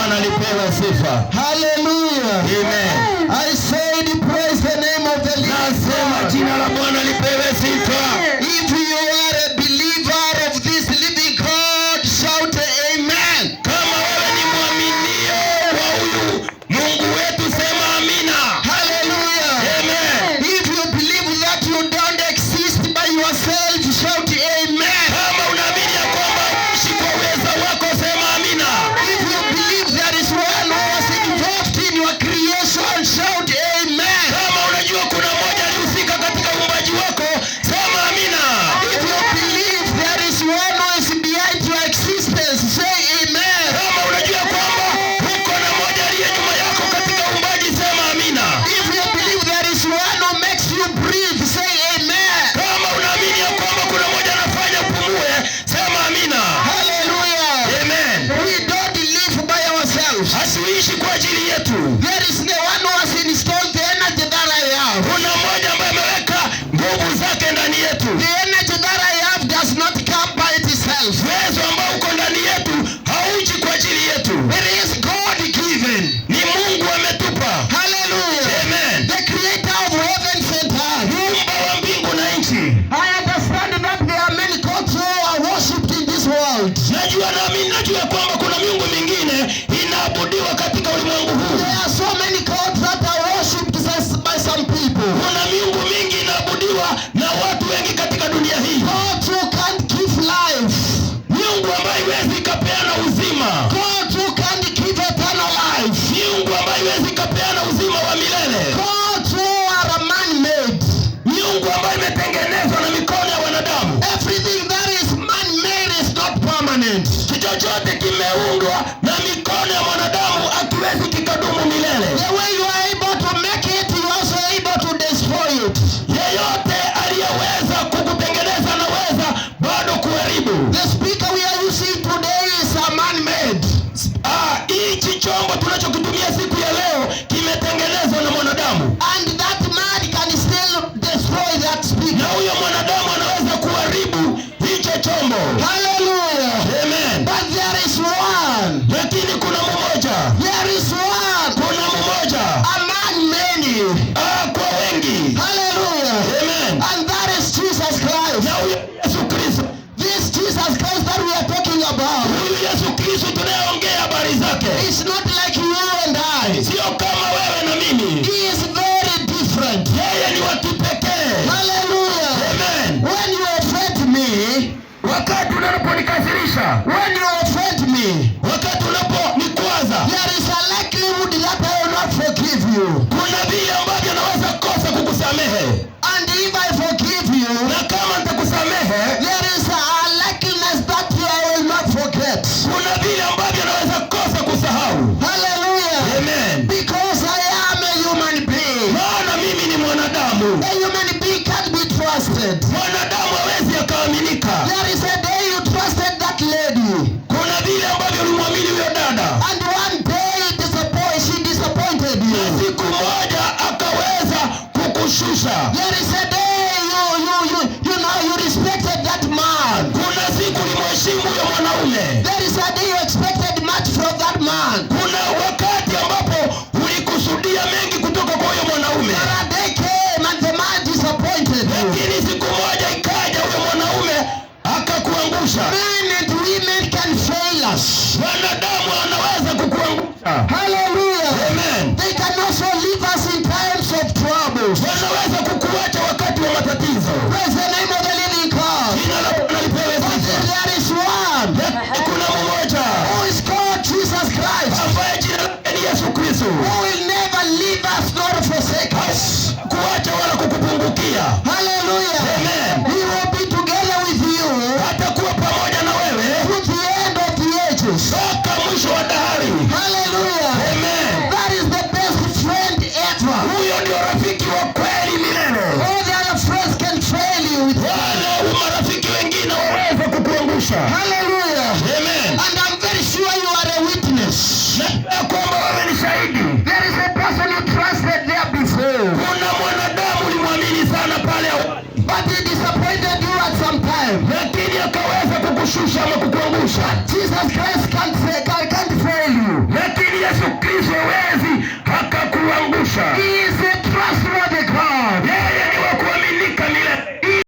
Bwana lipewe sifa. Hallelujah. Amen. I said praise the name of the living Nasema God. jina la Bwana lipewe sifa. If you are a believer of this living God, shout amen. Kama wewe ni mwaminio wa huyu Mungu wetu, sema amina. Hallelujah. Amen. If you believe that you don't exist by yourself, shout amen. Kama unaamini ya kwamba uishi kwa uweza wako, sema amina. If you believe there is one who was involved in your creation, shout amen. Kama unajua kuna mmoja alihusika katika uumbaji wako, sema amina. If you believe there is one who is behind your existence, say amen. Kama unajua kwamba huko na mmoja aliye nyuma yako katika uumbaji, sema amina. If you believe there is one who makes you breathe, say amen. Kama unaamini ya kwamba kuna mmoja anafanya upumue, sema amina. Hallelujah. Amen. We don't live by ourselves. Hatuishi kwa ajili yetu. There is the one who has installed the energy that I have. Kuna mmoja ambaye ameweka nguvu zake ndani yetu. The energy that I have does not come by itself. Uwezo ambao uko ndani yetu hauji kwa ajili yetu. It is God given. Ni Mungu ametupa. Hallelujah. Amen. The creator of heaven and earth. Muumba wa mbingu na nchi. I understand that there are many gods who are worshipped in this world. Najua kwamba kuna miungu mingine inaabudiwa katika ulimwengu huu. There are so many gods that are worshipped by some people. Kuna miungu mingi inaabudiwa na watu wengi katika dunia hii. God who can't give life. Miungu ambayo haiwezi ikapeana uzima. God who can't give eternal life. Miungu ambayo haiwezi ikapeana uzima wa milele. God who are man-made. Miungu ambayo imetengenezwa na mikono ya wanadamu. Everything that is man-made is not permanent. Chochote kimeundwa na mikono ya mwanadamu hakiwezi kikadumu milele. The way you are able to make it, you are also able to destroy it. Yeyote aliyeweza kukutengeneza anaweza bado kuharibu. The speaker we are using today is a man-made. Hichi chombo tunachokitumia siku ya leo kimetengenezwa na mwanadamu. And that man can still destroy that speaker. Na huyo mwanadamu anaweza kuharibu hicho chombo. Hallelujah. Amen. But there is one. Lakini kuna mmoja. There is one. Kuna mmoja. Among many. Kwa wengi. Hallelujah. Amen. And that is Jesus Christ. Na huyo Yesu Kristo. This Jesus Christ that we are talking about. Huyu Yesu Kristo tunayeongea habari zake. It's not like you and I. Sio kama wewe na mimi. He is very different. Yeye ni wa kipekee. Hallelujah. Amen. When you offend me, wakati unaponikasirisha, when you offend me, wakati unaponikwaza, there is a likelihood that I will not forgive you. kuna vile ambavyo naweza kosa kukusamehe. And if I forgive you, Na kama nitakusamehe, there is a likeness that I will not forget. kuna vile ambavyo naweza kosa kusahau. Hallelujah. Amen. Because I am a human being. Maana mimi ni mwanadamu. A human being can't be trusted. Mwanadamu hawezi akaaminika. There is a day you trusted that lady. Kuna vile ambavyo ulimwamini huyo dada. And one day she disappointed Na you. siku moja akaweza kukushusha. There is a day you respected that man. Kuna siku ulimheshimu huyo mwanaume. There is a day you expected much from that man. Kuna wakati ambapo ulikusudia mengi kutoka kwa huyo mwanaume. But a day came and the man disappointed you. Lakini siku moja ikaja huyo mwanaume akakuangusha. Men and women can fail us. Wanadamu wanaweza kukuangusha. Hallelujah. Amen. They can also leave us in times of trouble. Wanaweza kukuacha wakati wa matatizo. Praise the name of the living God. Jina la Bwana lipewe But sifa. there is one Lakini kuna mmoja who is called Jesus Christ, ambaye jina lake ni Yesu Kristo. who will never leave us nor forsake us. Kuacha wala kukupungukia. Hallelujah. Amen. He will be together with you Atakuwa pamoja na wewe to the end of the ages. mpaka mwisho wa dahari. Hallelujah. Amen. That is the best friend ever. Huyo ndio rafiki wa kweli milele. All the other friends can fail you with Wale marafiki wengine waweza kukuangusha. Hallelujah. Amen. And I'm very sure you are a witness. Na kwamba wewe ni shahidi. There is a person you trusted there before. Kuna mwanadamu ulimwamini sana pale awali. But he disappointed you at some time. Lakini akaweza kukushusha ama kukuangusha. Jesus Christ can't fail you. Lakini maisha.